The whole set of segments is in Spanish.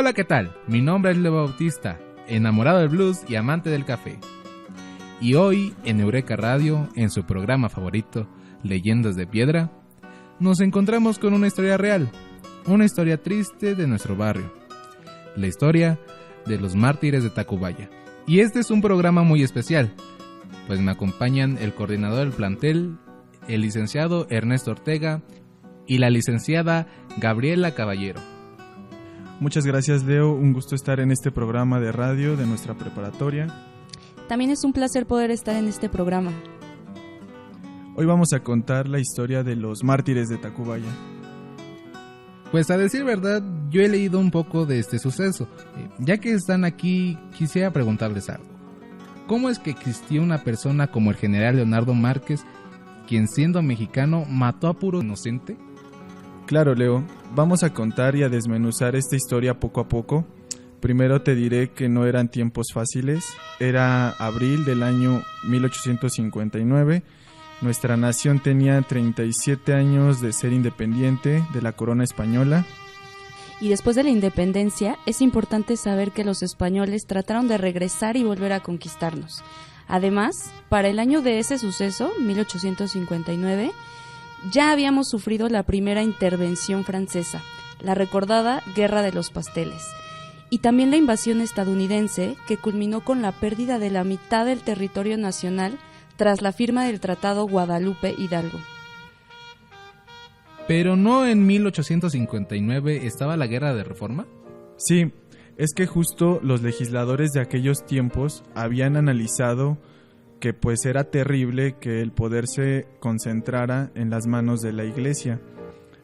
Hola, ¿qué tal? Mi nombre es Leo Bautista, enamorado del blues y amante del café. Y hoy, en Eureka Radio, en su programa favorito, Leyendas de Piedra, nos encontramos con una historia real, una historia triste de nuestro barrio, la historia de los mártires de Tacubaya. Y este es un programa muy especial, pues me acompañan el coordinador del plantel, el licenciado Ernesto Ortega y la licenciada Gabriela Caballero. Muchas gracias, Leo, un gusto estar en este programa de radio de nuestra preparatoria. También es un placer poder estar en este programa. Hoy vamos a contar la historia de los mártires de Tacubaya. Pues a decir verdad, yo he leído un poco de este suceso. Ya que están aquí, quisiera preguntarles algo. ¿Cómo es que existía una persona como el general Leonardo Márquez, quien siendo mexicano mató a puro inocente? Claro, Leo, vamos a contar y a desmenuzar esta historia poco a poco. Primero te diré que no eran tiempos fáciles. Era abril del año 1859. Nuestra nación tenía 37 años de ser independiente de la corona española. Y después de la independencia, es importante saber que los españoles trataron de regresar y volver a conquistarnos. Además, para el año de ese suceso, 1859, ya habíamos sufrido la primera intervención francesa, la recordada Guerra de los Pasteles, y también la invasión estadounidense, que culminó con la pérdida de la mitad del territorio nacional tras la firma del Tratado Guadalupe Hidalgo. ¿Pero no en 1859 estaba la Guerra de Reforma? Sí, es que justo los legisladores de aquellos tiempos habían analizado que pues era terrible que el poder se concentrara en las manos de la iglesia.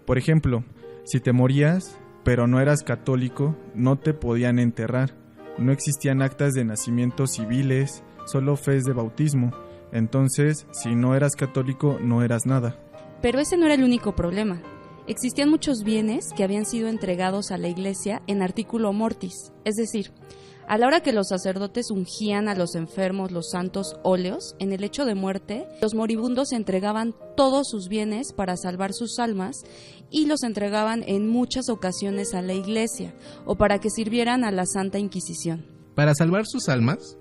Por ejemplo, si te morías, pero no eras católico, no te podían enterrar. No existían actas de nacimiento civiles, solo fes de bautismo. Entonces, si no eras católico, no eras nada. Pero ese no era el único problema. Existían muchos bienes que habían sido entregados a la iglesia en articulo mortis, es decir, a la hora que los sacerdotes ungían a los enfermos los santos óleos, en el lecho de muerte, los moribundos entregaban todos sus bienes para salvar sus almas y los entregaban en muchas ocasiones a la iglesia o para que sirvieran a la Santa Inquisición. ¿Para salvar sus almas?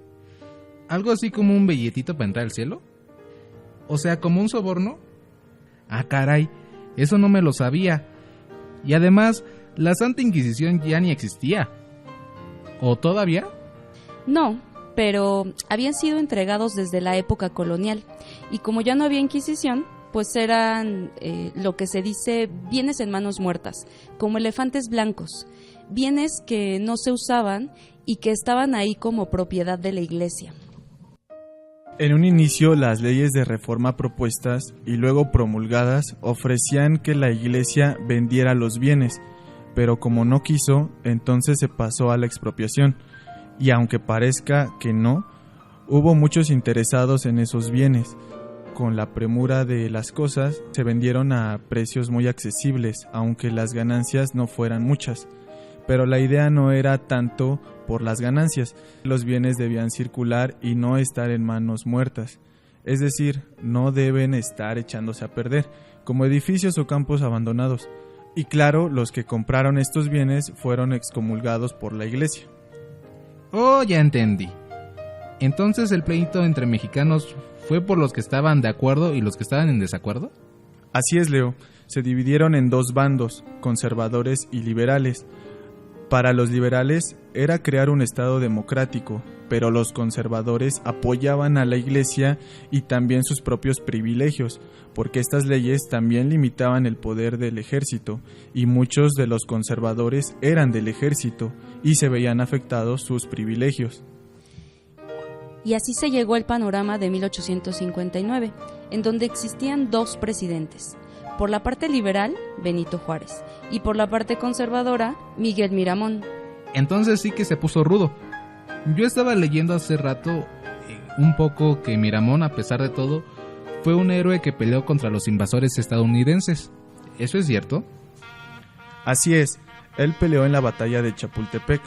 ¿Algo así como un billetito para entrar al cielo? O sea, ¿como un soborno? Ah, caray, eso no me lo sabía. Y además, la Santa Inquisición ya ni existía. ¿O todavía? No, pero habían sido entregados desde la época colonial. Y como ya no había Inquisición, pues eran lo que se dice bienes en manos muertas, como elefantes blancos. Bienes que no se usaban y que estaban ahí como propiedad de la iglesia. En un inicio, las leyes de reforma propuestas y luego promulgadas ofrecían que la iglesia vendiera los bienes, pero como no quiso, entonces se pasó a la expropiación, y aunque parezca que no, hubo muchos interesados en esos bienes. Con la premura de las cosas, se vendieron a precios muy accesibles, aunque las ganancias no fueran muchas. Pero la idea no era tanto por las ganancias, los bienes debían circular y no estar en manos muertas, es decir, no deben estar echándose a perder, como edificios o campos abandonados. Y claro, los que compraron estos bienes fueron excomulgados por la iglesia. Oh, ya entendí. Entonces el pleito entre mexicanos fue por los que estaban de acuerdo y los que estaban en desacuerdo. Así es, Leo. Se dividieron en dos bandos, conservadores y liberales. Para los liberales era crear un estado democrático, pero los conservadores apoyaban a la iglesia y también sus propios privilegios, porque estas leyes también limitaban el poder del ejército, y muchos de los conservadores eran del ejército y se veían afectados sus privilegios. Y así se llegó al panorama de 1859, en donde existían dos presidentes. Por la parte liberal, Benito Juárez, y por la parte conservadora, Miguel Miramón. Entonces sí que se puso rudo. Yo estaba leyendo hace rato un poco que Miramón, a pesar de todo, fue un héroe que peleó contra los invasores estadounidenses. ¿Eso es cierto? Así es, él peleó en la batalla de Chapultepec,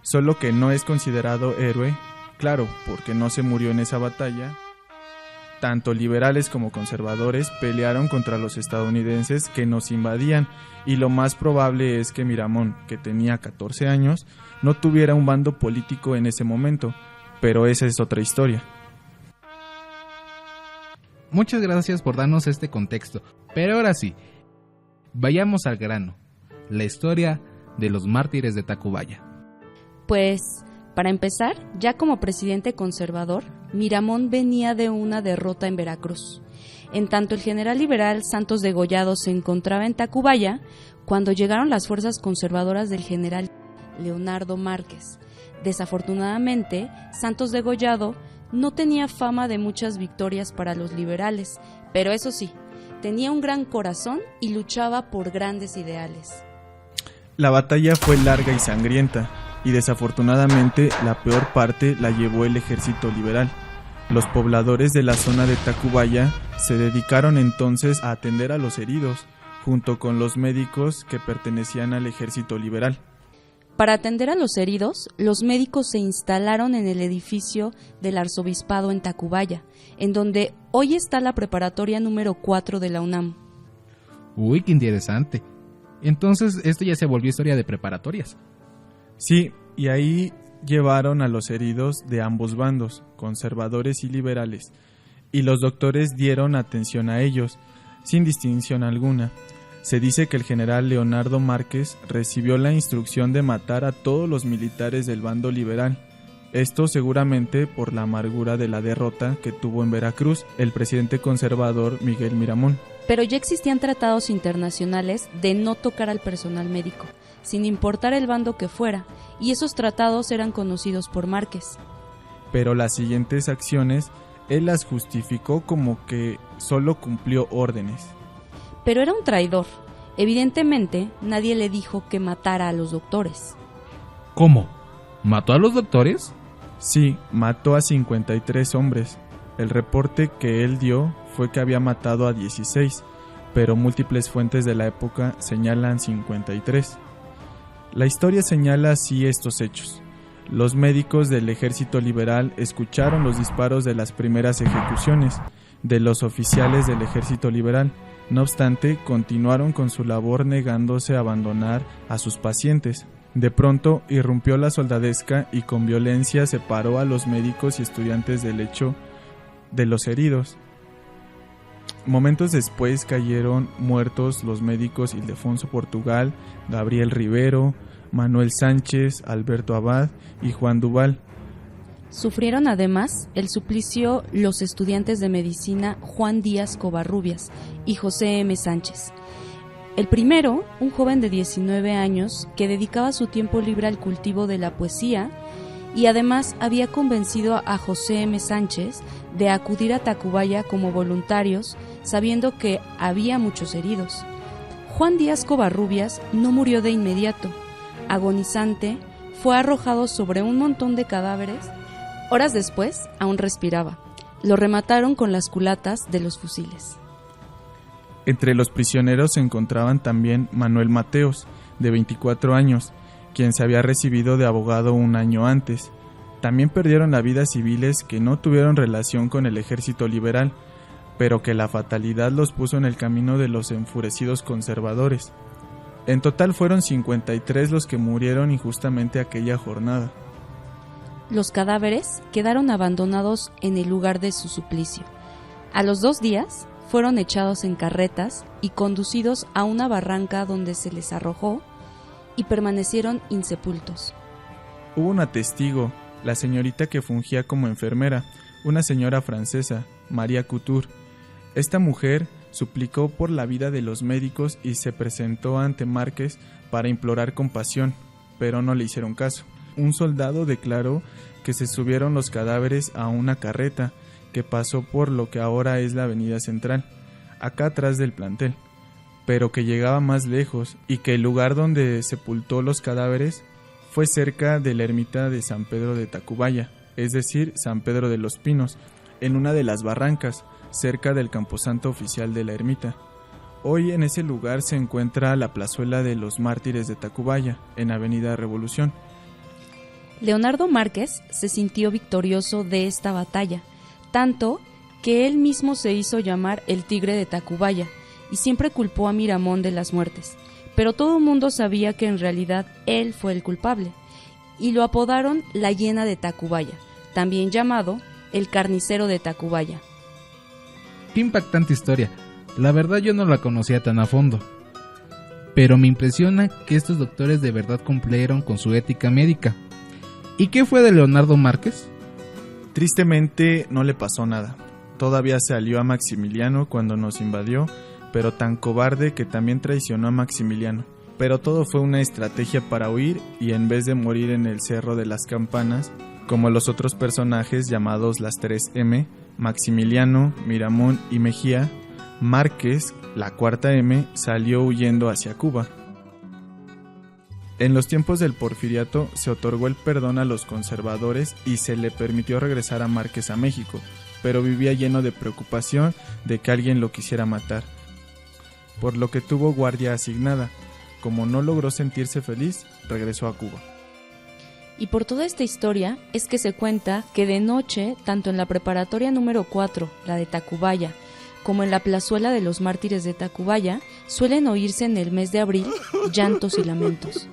solo que no es considerado héroe, claro, porque no se murió en esa batalla, tanto liberales como conservadores pelearon contra los estadounidenses que nos invadían, y lo más probable es que Miramón, que tenía 14 años, no tuviera un bando político en ese momento, pero esa es otra historia. Muchas gracias por darnos este contexto, pero ahora sí, vayamos al grano, la historia de los mártires de Tacubaya. Pues, para empezar, ya como presidente conservador, Miramón venía de una derrota en Veracruz. En tanto el general liberal Santos Degollado se encontraba en Tacubaya, cuando llegaron las fuerzas conservadoras del general Leonardo Márquez. Desafortunadamente, Santos Degollado no tenía fama de muchas victorias para los liberales, pero eso sí, tenía un gran corazón y luchaba por grandes ideales. La batalla fue larga y sangrienta, y desafortunadamente la peor parte la llevó el ejército liberal. Los pobladores de la zona de Tacubaya se dedicaron entonces a atender a los heridos, junto con los médicos que pertenecían al ejército liberal. Para atender a los heridos, los médicos se instalaron en el edificio del arzobispado en Tacubaya, en donde hoy está la preparatoria número 4 de la UNAM. Uy, qué interesante. Entonces, esto ya se volvió historia de preparatorias. Sí, y ahí llevaron a los heridos de ambos bandos, conservadores y liberales, y los doctores dieron atención a ellos, sin distinción alguna. Se dice que el general Leonardo Márquez recibió la instrucción de matar a todos los militares del bando liberal. Esto seguramente por la amargura de la derrota que tuvo en Veracruz el presidente conservador Miguel Miramón. Pero ya existían tratados internacionales de no tocar al personal médico, sin importar el bando que fuera, y esos tratados eran conocidos por Márquez. Pero las siguientes acciones él las justificó como que solo cumplió órdenes. Pero era un traidor. Evidentemente, nadie le dijo que matara a los doctores. ¿Cómo? ¿Mató a los doctores? Sí, mató a 53 hombres. El reporte que él dio fue que había matado a 16, pero múltiples fuentes de la época señalan 53. La historia señala así estos hechos. Los médicos del ejército liberal escucharon los disparos de las primeras ejecuciones de los oficiales del ejército liberal. No obstante, continuaron con su labor negándose a abandonar a sus pacientes. De pronto, irrumpió la soldadesca y con violencia separó a los médicos y estudiantes del lecho de los heridos. Momentos después cayeron muertos los médicos Ildefonso Portugal, Gabriel Rivero, Manuel Sánchez, Alberto Abad y Juan Duval. Sufrieron además el suplicio los estudiantes de medicina Juan Díaz Covarrubias y José M. Sánchez. El primero, un joven de 19 años que dedicaba su tiempo libre al cultivo de la poesía y además había convencido a José M. Sánchez de acudir a Tacubaya como voluntarios, sabiendo que había muchos heridos. Juan Díaz Covarrubias no murió de inmediato. Agonizante, fue arrojado sobre un montón de cadáveres. Horas después, aún respiraba. Lo remataron con las culatas de los fusiles. Entre los prisioneros se encontraban también Manuel Mateos, de 24 años, quien se había recibido de abogado un año antes. También perdieron la vida civiles que no tuvieron relación con el ejército liberal, pero que la fatalidad los puso en el camino de los enfurecidos conservadores. En total fueron 53 los que murieron injustamente aquella jornada. Los cadáveres quedaron abandonados en el lugar de su suplicio. A los 2 días fueron echados en carretas y conducidos a una barranca donde se les arrojó y permanecieron insepultos. Hubo una testigo, la señorita que fungía como enfermera, una señora francesa, María Couture. Esta mujer suplicó por la vida de los médicos y se presentó ante Márquez para implorar compasión, pero no le hicieron caso. Un soldado declaró que se subieron los cadáveres a una carreta que pasó por lo que ahora es la avenida central, acá atrás del plantel, pero que llegaba más lejos y que el lugar donde sepultó los cadáveres fue cerca de la ermita de San Pedro de Tacubaya, es decir, San Pedro de los Pinos, en una de las barrancas, cerca del camposanto oficial de la ermita. Hoy en ese lugar se encuentra la plazuela de los mártires de Tacubaya, en Avenida Revolución. Leonardo Márquez se sintió victorioso de esta batalla, tanto que él mismo se hizo llamar el Tigre de Tacubaya y siempre culpó a Miramón de las muertes, pero todo el mundo sabía que en realidad él fue el culpable, y lo apodaron la Hiena de Tacubaya, también llamado el Carnicero de Tacubaya. Qué impactante historia. La verdad yo no la conocía tan a fondo. Pero me impresiona que estos doctores de verdad cumplieron con su ética médica. ¿Y qué fue de Leonardo Márquez? Tristemente no le pasó nada. Todavía se alió a Maximiliano cuando nos invadió, pero tan cobarde que también traicionó a Maximiliano. Pero todo fue una estrategia para huir y en vez de morir en el Cerro de las Campanas, como los otros personajes llamados las 3M, Maximiliano, Miramón y Mejía, Márquez, la cuarta M, salió huyendo hacia Cuba. En los tiempos del Porfiriato se otorgó el perdón a los conservadores y se le permitió regresar a Márquez a México, pero vivía lleno de preocupación de que alguien lo quisiera matar, por lo que tuvo guardia asignada. Como no logró sentirse feliz, regresó a Cuba. Y por toda esta historia es que se cuenta que de noche, tanto en la preparatoria número 4, la de Tacubaya, como en la plazuela de los mártires de Tacubaya, suelen oírse en el mes de abril llantos y lamentos.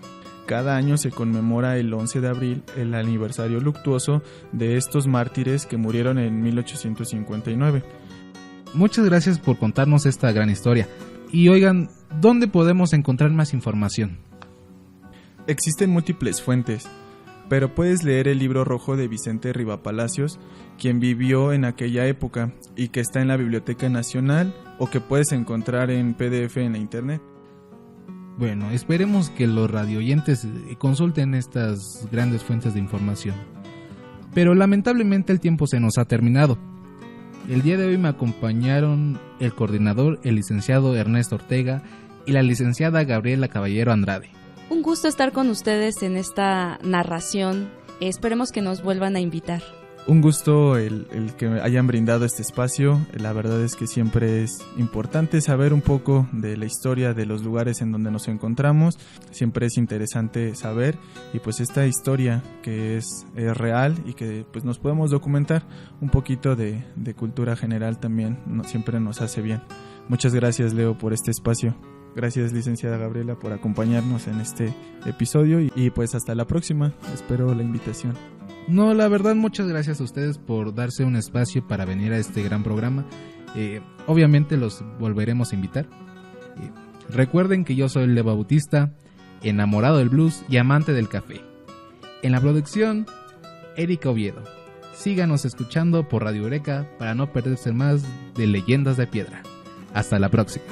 Cada año se conmemora el 11 de abril el aniversario luctuoso de estos mártires que murieron en 1859. Muchas gracias por contarnos esta gran historia. Y oigan, ¿dónde podemos encontrar más información? Existen múltiples fuentes, pero puedes leer el libro rojo de Vicente Rivapalacios, quien vivió en aquella época y que está en la Biblioteca Nacional o que puedes encontrar en PDF en la internet. Bueno, esperemos que los radioyentes consulten estas grandes fuentes de información. Pero lamentablemente el tiempo se nos ha terminado. El día de hoy me acompañaron el coordinador, el licenciado Ernesto Ortega y la licenciada Gabriela Caballero Andrade. Un gusto estar con ustedes en esta narración. Esperemos que nos vuelvan a invitar. Un gusto el que hayan brindado este espacio. La verdad es que siempre es importante saber un poco de la historia de los lugares en donde nos encontramos. Siempre es interesante saber y pues esta historia que es real y que pues nos podemos documentar un poquito de cultura general también siempre nos hace bien. Muchas gracias, Leo, por este espacio. Gracias, licenciada Gabriela, por acompañarnos en este episodio y pues hasta la próxima. Espero la invitación. No, la verdad, muchas gracias a ustedes por darse un espacio para venir a este gran programa. Obviamente los volveremos a invitar. Recuerden que yo soy Leo Bautista, enamorado del blues y amante del café. En la producción, Erika Oviedo. Síganos escuchando por Radio Eureka para no perderse más de Leyendas de Piedra. Hasta la próxima.